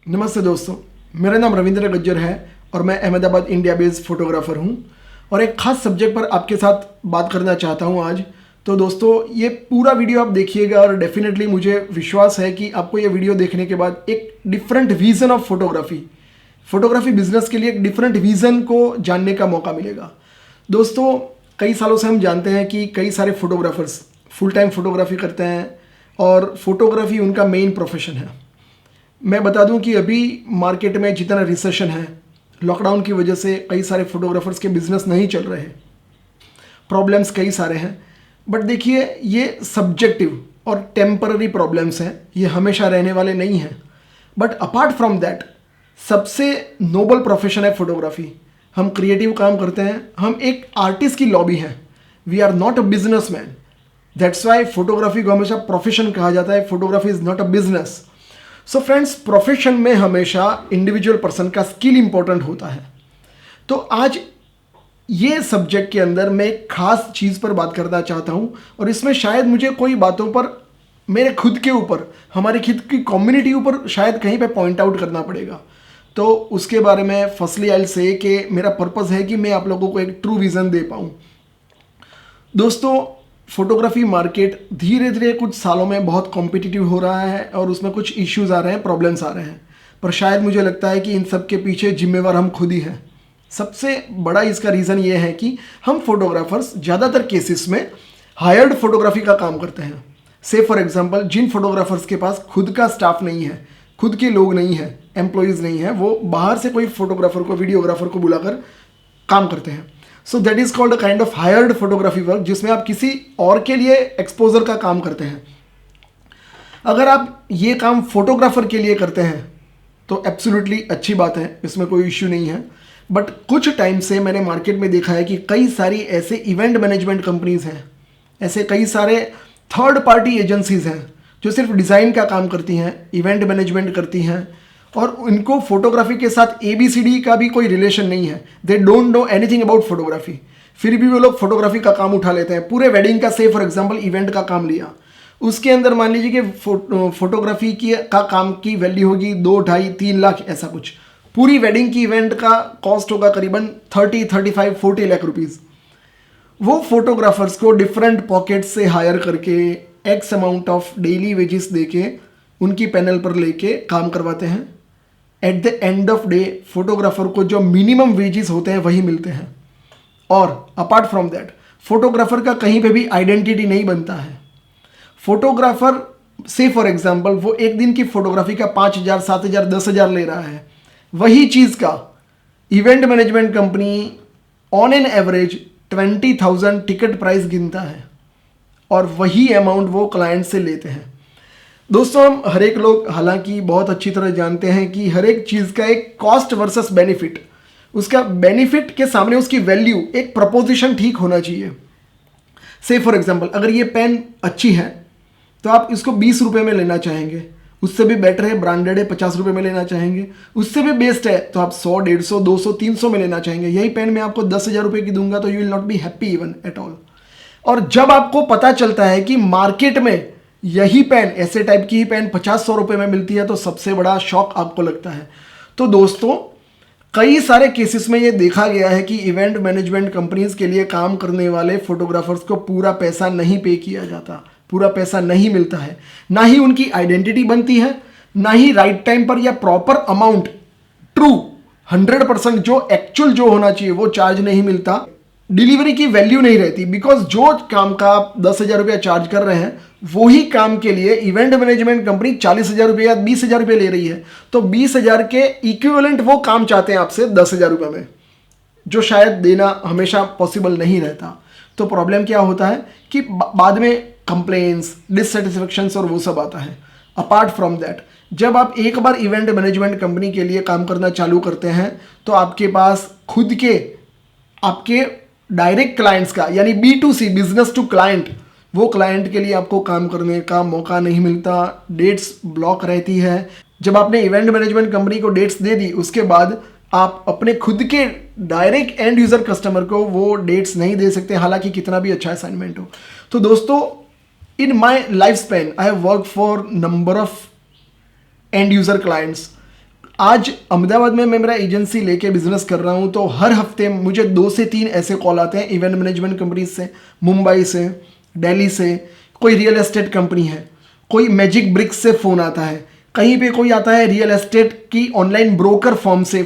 नमस्ते दोस्तों, मेरा नाम रविंद्र गज्जर है और मैं अहमदाबाद इंडिया बेस्ड फोटोग्राफर हूं और एक ख़ास सब्जेक्ट पर आपके साथ बात करना चाहता हूं आज। तो दोस्तों, ये पूरा वीडियो आप देखिएगा और डेफिनेटली मुझे विश्वास है कि आपको ये वीडियो देखने के बाद एक different vision of photography business के लिए एक डिफरेंट विज़न को जानने का मौका मिलेगा। दोस्तों, कई सालों से हम जानते हैं कि कई सारे फोटोग्राफर्स फुल टाइम फोटोग्राफी करते हैं और फोटोग्राफी उनका मेन प्रोफेशन है। मैं बता दूं कि अभी मार्केट में जितना रिसेशन है, लॉकडाउन की वजह से कई सारे फोटोग्राफर्स के बिजनेस नहीं चल रहे हैं, प्रॉब्लम्स कई सारे हैं। बट देखिए, ये सब्जेक्टिव और टेम्पररी प्रॉब्लम्स हैं, ये हमेशा रहने वाले नहीं हैं। बट अपार्ट फ्रॉम दैट, सबसे नोबल प्रोफेशन है फोटोग्राफी। हम क्रिएटिव काम करते हैं, हम एक आर्टिस्ट की लॉबी हैं। We are not a business man. That's why photography को हमेशा प्रोफेशन कहा जाता है। Photography is not a business. So friends, profession में हमेशा इंडिविजुअल पर्सन का स्किल इंपॉर्टेंट होता है। तो आज ये सब्जेक्ट के अंदर मैं एक खास चीज़ पर बात करना चाहता हूँ और इसमें शायद मुझे कोई बातों पर मेरे खुद के ऊपर, हमारी खुद की कम्युनिटी ऊपर शायद कहीं पे पॉइंट आउट करना पड़ेगा। तो उसके बारे में फर्स्टली आई विल से कि मेरा पर्पज़ है कि मैं आप लोगों को एक ट्रू विज़न दे पाऊँ। दोस्तों, फोटोग्राफी मार्केट धीरे धीरे कुछ सालों में बहुत कॉम्पिटिटिव हो रहा है और उसमें कुछ इश्यूज आ रहे हैं, प्रॉब्लम्स आ रहे हैं। पर शायद मुझे लगता है कि इन सब के पीछे जिम्मेवार हम खुद ही हैं। सबसे बड़ा इसका रीज़न ये है कि हम फोटोग्राफर्स ज़्यादातर केसेस में हायर्ड फोटोग्राफी का काम करते हैं। से फॉर एग्जांपल, जिन फोटोग्राफर्स के पास खुद का स्टाफ नहीं है, खुद के लोग नहीं हैं, एम्प्लॉयज़ नहीं है, वो बाहर से कोई फोटोग्राफर को, वीडियोग्राफर को बुलाकर काम करते हैं। So that is called a kind of hired photography work, जिसमें आप किसी और के लिए एक्सपोजर का काम करते हैं। अगर आप ये काम फोटोग्राफर के लिए करते हैं तो एब्सोल्युटली अच्छी बात है, इसमें कोई इश्यू नहीं है। बट कुछ टाइम से मैंने मार्केट में देखा है कि कई सारी ऐसे इवेंट मैनेजमेंट कंपनीज हैं, ऐसे कई सारे थर्ड पार्टी एजेंसीज हैं जो सिर्फ डिज़ाइन का काम करती हैं, इवेंट मैनेजमेंट करती हैं और उनको फोटोग्राफी के साथ ABCD का भी कोई रिलेशन नहीं है। They don't know anything about photography, फिर भी वो लोग फोटोग्राफी का काम उठा लेते हैं। पूरे वेडिंग का, से फॉर एग्जांपल इवेंट का काम लिया, उसके अंदर मान लीजिए कि फोटोग्राफी की का काम की वैल्यू होगी 2, 2.5, 3 लाख, ऐसा कुछ। पूरी वेडिंग की इवेंट का कॉस्ट होगा करीबन 30, 35, 40 लाख रुपीज़। वो फोटोग्राफर्स को डिफरेंट पॉकेट से हायर करके x amount of daily wages देके उनकी पैनल पर लेके काम करवाते हैं। At the end of day photographer को जो मिनिमम वेजेस होते हैं वही मिलते हैं। और अपार्ट फ्रॉम दैट, फोटोग्राफर का कहीं पे भी आइडेंटिटी नहीं बनता है। फोटोग्राफर से फॉर एग्जांपल वो एक दिन की फोटोग्राफी का 5,000, 7,000, 10,000 ले रहा है। वही चीज़ का event management company on an average 20,000 ticket price गिनता है और वही अमाउंट वो क्लाइंट से लेते हैं। दोस्तों, हम हर एक लोग हालांकि बहुत अच्छी तरह जानते हैं कि हर एक चीज़ का एक कॉस्ट वर्सेस बेनिफिट, उसका बेनिफिट के सामने उसकी वैल्यू, एक प्रपोजिशन ठीक होना चाहिए। से फॉर एग्जांपल, अगर ये पेन अच्छी है तो आप इसको 20 रुपये में लेना चाहेंगे। उससे भी बेटर है, ब्रांडेड है, 50 रुपये में लेना चाहेंगे। उससे भी बेस्ट है तो आप 100, 150, 200, 300 में लेना चाहेंगे। यही पेन मैं आपको 10,000 रुपये की दूंगा तो you will not be happy even at all. और जब आपको पता चलता है कि मार्केट में यही पेन, ऐसे टाइप की ही पेन 50-100 रुपये में मिलती है तो सबसे बड़ा शॉक आपको लगता है। तो दोस्तों, कई सारे केसेस में ये देखा गया है कि इवेंट मैनेजमेंट कंपनीज के लिए काम करने वाले फोटोग्राफर्स को पूरा पैसा नहीं पे किया जाता, पूरा पैसा नहीं मिलता है, ना ही उनकी आइडेंटिटी बनती है, ना ही राइट टाइम पर या प्रॉपर अमाउंट, ट्रू 100% जो एक्चुअल जो होना चाहिए वो चार्ज नहीं मिलता। डिलीवरी की वैल्यू नहीं रहती, बिकॉज जो काम का आप 10,000 रुपया चार्ज कर रहे हैं वही काम के लिए इवेंट मैनेजमेंट कंपनी 40,000 रुपये या 20,000 रुपये ले रही है। तो 20,000 के इक्विवेलेंट वो काम चाहते हैं आपसे 10,000 रुपये में, जो शायद देना हमेशा पॉसिबल नहीं रहता। तो प्रॉब्लम क्या होता है कि बाद में कंप्लेंट्स, डिससेटिस्फेक्शंस और वो सब आता है। अपार्ट फ्रॉम दैट, जब आप एक बार इवेंट मैनेजमेंट कंपनी के लिए काम करना चालू करते हैं तो आपके पास खुद के, आपके डायरेक्ट क्लाइंट्स का, यानी B2C, बिजनेस टू क्लाइंट, वो क्लाइंट के लिए आपको काम करने का मौका नहीं मिलता। डेट्स ब्लॉक रहती है। जब आपने इवेंट मैनेजमेंट कंपनी को डेट्स दे दी, उसके बाद आप अपने खुद के डायरेक्ट एंड यूजर कस्टमर को वो डेट्स नहीं दे सकते, हालांकि कितना भी अच्छा असाइनमेंट हो। तो दोस्तों, in my life span I have work for number of end user clients. आज अहमदाबाद में मैं मेरा एजेंसी लेके बिजनेस कर रहा हूँ, तो हर हफ्ते मुझे 2 से 3 ऐसे कॉल आते हैं इवेंट मैनेजमेंट कंपनीज से, मुंबई से, दिल्ली से, कोई रियल एस्टेट कंपनी है, कोई मैजिक ब्रिक्स से फ़ोन आता है, कहीं पे कोई आता है रियल एस्टेट की ऑनलाइन ब्रोकर फॉर्म से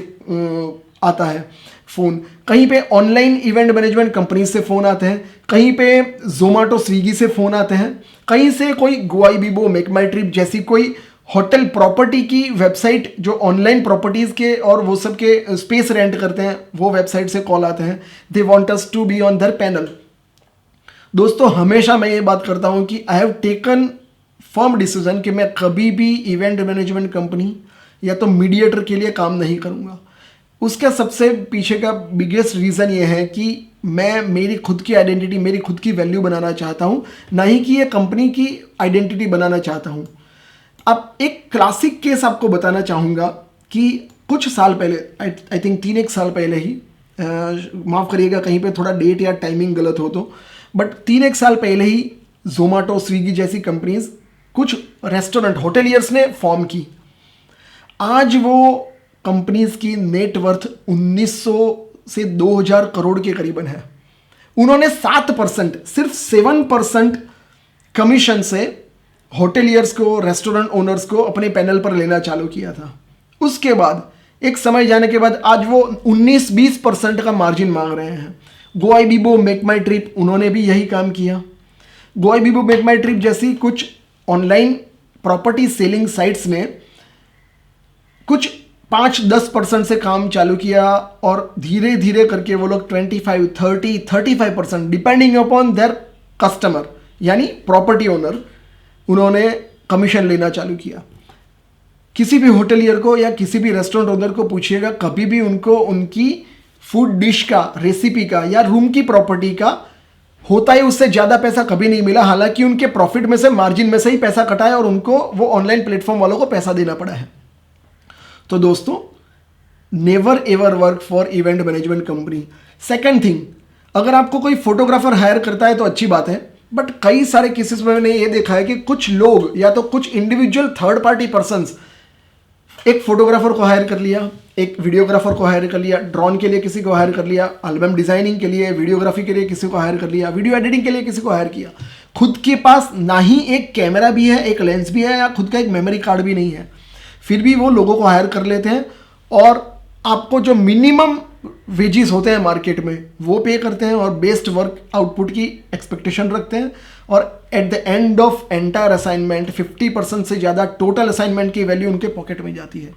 आता है फ़ोन, कहीं पे ऑनलाइन इवेंट मैनेजमेंट कंपनी से फ़ोन आते हैं, कहीं पे जोमेटो स्विगी से फ़ोन आते हैं, कहीं से कोई गोआईबीबो, मेक माई ट्रिप जैसी कोई होटल प्रॉपर्टी की वेबसाइट जो ऑनलाइन प्रॉपर्टीज़ के और वो सब के स्पेस रेंट करते हैं वो वेबसाइट से कॉल आते हैं। They want us to be on their panel. दोस्तों हमेशा मैं ये बात करता हूँ कि I have taken firm decision कि मैं कभी भी इवेंट मैनेजमेंट कंपनी या तो मीडिएटर के लिए काम नहीं करूँगा। उसका सबसे पीछे का बिगेस्ट रीज़न ये है कि मैं मेरी खुद की आइडेंटिटी, मेरी खुद की वैल्यू बनाना चाहता हूँ, ना ही कि ये कंपनी की आइडेंटिटी बनाना चाहता हूँ। अब एक क्लासिक केस आपको बताना चाहूँगा कि कुछ साल पहले, आई थिंक 3-1 साल पहले ही, माफ़ करिएगा कहीं पे थोड़ा डेट या टाइमिंग गलत हो तो, बट 3-1 साल पहले ही जोमेटो, स्विगी जैसी कंपनीज कुछ रेस्टोरेंट होटेलियर्स ने फॉर्म की। आज वो कंपनीज की नेटवर्थ 1900 से 2000 करोड़ के करीबन है। उन्होंने 7%, सिर्फ 7% कमीशन से होटेलियर्स को, रेस्टोरेंट ओनर्स को अपने पैनल पर लेना चालू किया था। उसके बाद एक समय जाने के बाद आज वो 19-20% का मार्जिन मांग रहे हैं। गोआईबीबो, मेक माई ट्रिप, उन्होंने भी यही काम किया। गोआईबीबो, मेक माई ट्रिप जैसी कुछ ऑनलाइन प्रॉपर्टी सेलिंग साइट्स ने कुछ 5-10% से काम चालू किया और धीरे धीरे करके वो लोग 25, 30, 35% डिपेंडिंग अपॉन देयर कस्टमर यानी प्रॉपर्टी ओनर, उन्होंने कमीशन लेना चालू किया। किसी भी होटलियर को या किसी भी रेस्टोरेंट ओनर को पूछिएगा, कभी भी उनको उनकी फूड डिश का, रेसिपी का या रूम की प्रॉपर्टी का होता है उससे ज़्यादा पैसा कभी नहीं मिला। हालांकि उनके प्रॉफिट में से, मार्जिन में से ही पैसा कटा है और उनको वो ऑनलाइन प्लेटफॉर्म वालों को पैसा देना पड़ा है। तो दोस्तों, never ever work for event management company. Second thing, अगर आपको कोई फोटोग्राफर हायर करता है तो अच्छी बात है, बट कई सारे केसेस में मैंने ये देखा है कि कुछ लोग या तो कुछ इंडिविजुअल थर्ड पार्टी पर्सन्स एक फोटोग्राफर को हायर कर लिया, एक वीडियोग्राफर को हायर कर लिया, ड्रोन के लिए किसी को हायर कर लिया, एल्बम डिजाइनिंग के लिए, वीडियोग्राफी के लिए किसी को हायर कर लिया, वीडियो एडिटिंग के लिए किसी को हायर किया। खुद के पास ना ही एक कैमरा भी है, एक लेंस भी है, या खुद का एक मेमोरी कार्ड भी नहीं है, फिर भी वो लोगों को हायर कर लेते हैं और आपको जो मिनिमम वेजेस होते हैं मार्केट में वो पे करते हैं और बेस्ट वर्क आउटपुट की एक्सपेक्टेशन रखते हैं और at the end of entire assignment 50% से ज़्यादा टोटल असाइनमेंट की वैल्यू उनके पॉकेट में जाती है।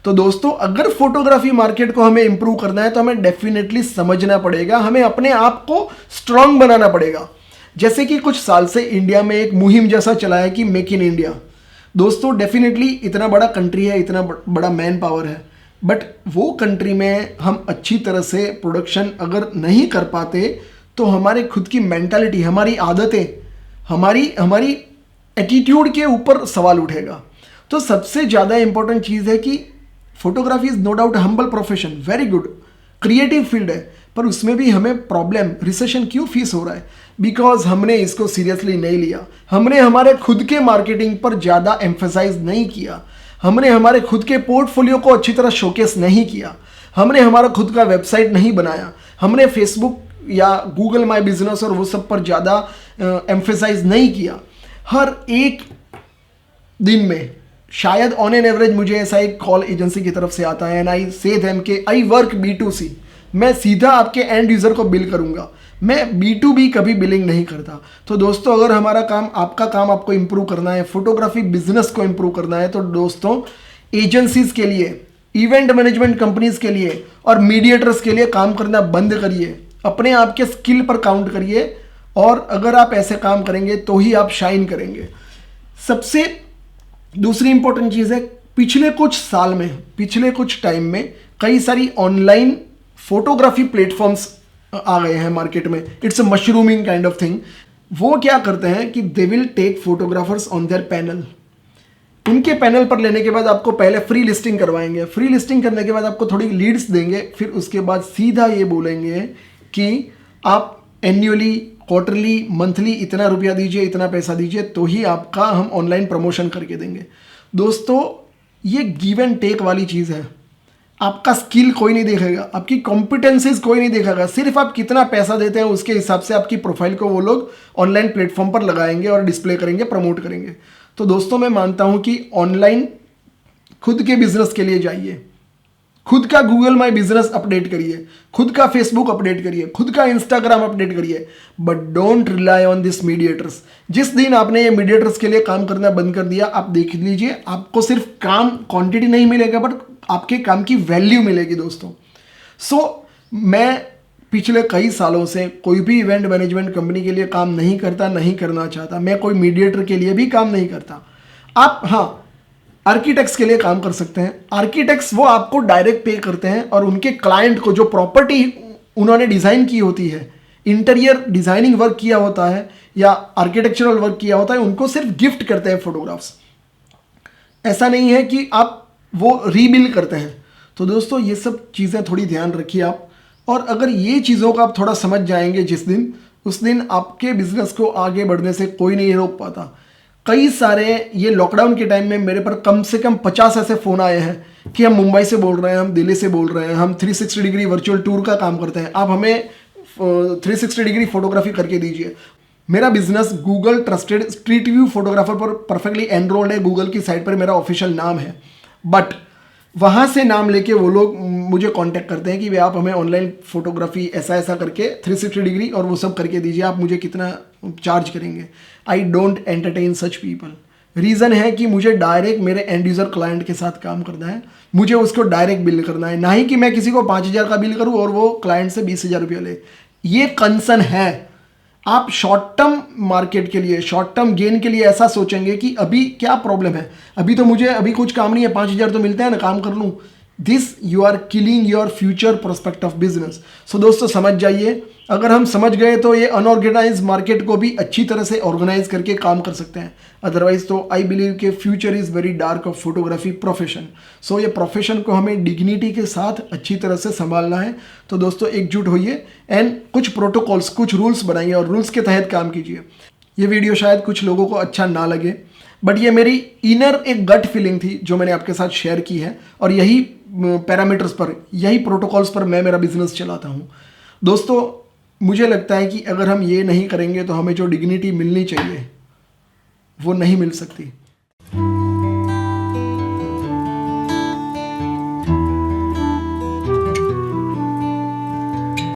तो दोस्तों, अगर फोटोग्राफी मार्केट को हमें इंप्रूव करना है तो हमें डेफिनेटली समझना पड़ेगा, हमें अपने आप को स्ट्रांग बनाना पड़ेगा। जैसे कि कुछ साल से इंडिया में एक मुहिम जैसा चला है कि मेक इन इंडिया। दोस्तों, डेफिनेटली इतना बड़ा कंट्री है, इतना बड़ा मैन पावर है, बट वो कंट्री में हम अच्छी तरह से प्रोडक्शन अगर नहीं कर पाते तो हमारे खुद की मेंटालिटी, हमारी आदतें, हमारी एटीट्यूड के ऊपर सवाल उठेगा। तो सबसे ज़्यादा इंपॉर्टेंट चीज़ है कि photography is no doubt humble profession, very good, creative field है, पर उसमें भी हमें प्रॉब्लम, रिसेशन क्यों फेस हो रहा है? बिकॉज हमने इसको सीरियसली नहीं लिया, हमने हमारे खुद के मार्केटिंग पर ज़्यादा एम्फेसाइज नहीं किया, हमने हमारे खुद के पोर्टफोलियो को अच्छी तरह शोकेस नहीं किया, हमने हमारा खुद का वेबसाइट नहीं बनाया, हमने फेसबुक या गूगल माई बिजनेस और वो सब पर ज़्यादा एम्फेसाइज नहीं किया। हर एक दिन में शायद ऑन एन एवरेज मुझे ऐसा एक कॉल एजेंसी की तरफ से आता है एंड आई से देम के आई वर्क B2C, मैं सीधा आपके एंड यूज़र को बिल करूंगा, मैं B2B कभी बिलिंग नहीं करता। तो दोस्तों, अगर हमारा काम, आपका काम आपको इंप्रूव करना है, फोटोग्राफी बिजनेस को इंप्रूव करना है, तो दोस्तों एजेंसीज के लिए, इवेंट मैनेजमेंट कंपनीज के लिए और मीडिएटर्स के लिए काम करना बंद करिए, अपने आप के स्किल पर काउंट करिए और अगर आप ऐसे काम करेंगे तो ही आप शाइन करेंगे। सबसे दूसरी इंपॉर्टेंट चीज़ है, पिछले कुछ साल में, पिछले कुछ टाइम में कई सारी ऑनलाइन फोटोग्राफी प्लेटफॉर्म्स आ गए हैं मार्केट में। It's a mushrooming kind of thing. वो क्या करते हैं कि they will take photographers on their panel. उनके पैनल पर लेने के बाद आपको पहले फ्री लिस्टिंग करवाएंगे, फ्री लिस्टिंग करने के बाद आपको थोड़ी लीड्स देंगे, फिर उसके बाद सीधा ये बोलेंगे कि आप एन्युअली, क्वार्टरली, मंथली इतना रुपया दीजिए, इतना पैसा दीजिए, तो ही आपका हम ऑनलाइन प्रमोशन करके देंगे। दोस्तों, ये गिव एंड टेक वाली चीज़ है। आपका स्किल कोई नहीं देखेगा, आपकी कॉम्पिटेंसीज कोई नहीं देखेगा, सिर्फ आप कितना पैसा देते हैं उसके हिसाब से आपकी प्रोफाइल को वो लोग ऑनलाइन प्लेटफॉर्म पर लगाएंगे और डिस्प्ले करेंगे, प्रमोट करेंगे। तो दोस्तों मैं मानता हूं कि ऑनलाइन खुद के बिजनेस के लिए जाइए, खुद का गूगल माई बिजनेस अपडेट करिए, खुद का फेसबुक अपडेट करिए, खुद का इंस्टाग्राम अपडेट करिए, but don't rely on this mediators. जिस दिन आपने ये मीडिएटर्स के लिए काम करना बंद कर दिया, आप देख लीजिए आपको सिर्फ काम क्वांटिटी नहीं मिलेगा बट आपके काम की वैल्यू मिलेगी दोस्तों। मैं पिछले कई सालों से कोई भी इवेंट मैनेजमेंट कंपनी के लिए काम नहीं करता, नहीं करना चाहता। मैं कोई मीडिएटर के लिए भी काम नहीं करता। आप हाँ आर्किटेक्ट्स के लिए काम कर सकते हैं। आर्किटेक्ट्स वो आपको डायरेक्ट पे करते हैं और उनके क्लाइंट को जो प्रॉपर्टी उन्होंने डिज़ाइन की होती है, इंटीरियर डिज़ाइनिंग वर्क किया होता है या आर्किटेक्चरल वर्क किया होता है, उनको सिर्फ गिफ्ट करते हैं फोटोग्राफ्स। ऐसा नहीं है कि आप वो रीबिल करते हैं। तो दोस्तों ये सब चीज़ें थोड़ी ध्यान रखिए आप, और अगर ये चीज़ों को आप थोड़ा समझ जाएंगे जिस दिन, उस दिन आपके बिजनेस को आगे बढ़ने से कोई नहीं रोक पाता। कई सारे ये लॉकडाउन के टाइम में मेरे पर कम से कम 50 ऐसे फ़ोन आए हैं कि हम मुंबई से बोल रहे हैं, हम दिल्ली से बोल रहे हैं, हम 360 डिग्री वर्चुअल टूर का काम करते हैं, आप हमें 360 डिग्री फोटोग्राफी करके दीजिए। मेरा business Google trusted street view photographer पर परफेक्टली एनरोल्ड है, गूगल की साइट पर मेरा ऑफिशियल नाम है। बट वहाँ से नाम लेके वो लोग मुझे कांटेक्ट करते हैं कि भाई आप हमें ऑनलाइन फोटोग्राफी ऐसा ऐसा करके 360 डिग्री और वो सब करके दीजिए, आप मुझे कितना चार्ज करेंगे। I don't entertain such people. Reason है कि मुझे डायरेक्ट मेरे एंड यूज़र क्लाइंट के साथ काम करना है, मुझे उसको डायरेक्ट बिल करना है, ना ही कि मैं किसी को 5,000 का बिल करूँ और वो क्लाइंट से 20,000 रुपया ले। ये कंसर्न है। आप शॉर्ट टर्म मार्केट के लिए, शॉर्ट टर्म गेन के लिए ऐसा सोचेंगे कि अभी क्या प्रॉब्लम है, अभी तो मुझे अभी कुछ काम नहीं है, 5,000 तो मिलते हैं ना, काम कर लूँ। This you are killing your future prospect of business. So दोस्तों समझ जाइए, अगर हम समझ गए तो ये अनऑर्गेनाइज मार्केट को भी अच्छी तरह से ऑर्गेनाइज करके काम कर सकते हैं। अदरवाइज तो आई बिलीव के future is very dark of photography profession. So ये प्रोफेशन को हमें डिग्निटी के साथ अच्छी तरह से संभालना है। तो दोस्तों एकजुट होइए एंड कुछ प्रोटोकॉल्स, कुछ रूल्स बनाइए और रूल्स के तहत काम कीजिए। ये वीडियो शायद कुछ लोगों को अच्छा ना लगे, बट ये मेरी इनर एक गट फीलिंग थी जो मैंने आपके साथ शेयर की है, और यही पैरामीटर्स पर, यही प्रोटोकॉल्स पर मैं मेरा बिजनेस चलाता हूँ। दोस्तों मुझे लगता है कि अगर हम ये नहीं करेंगे तो हमें जो डिग्निटी मिलनी चाहिए वो नहीं मिल सकती।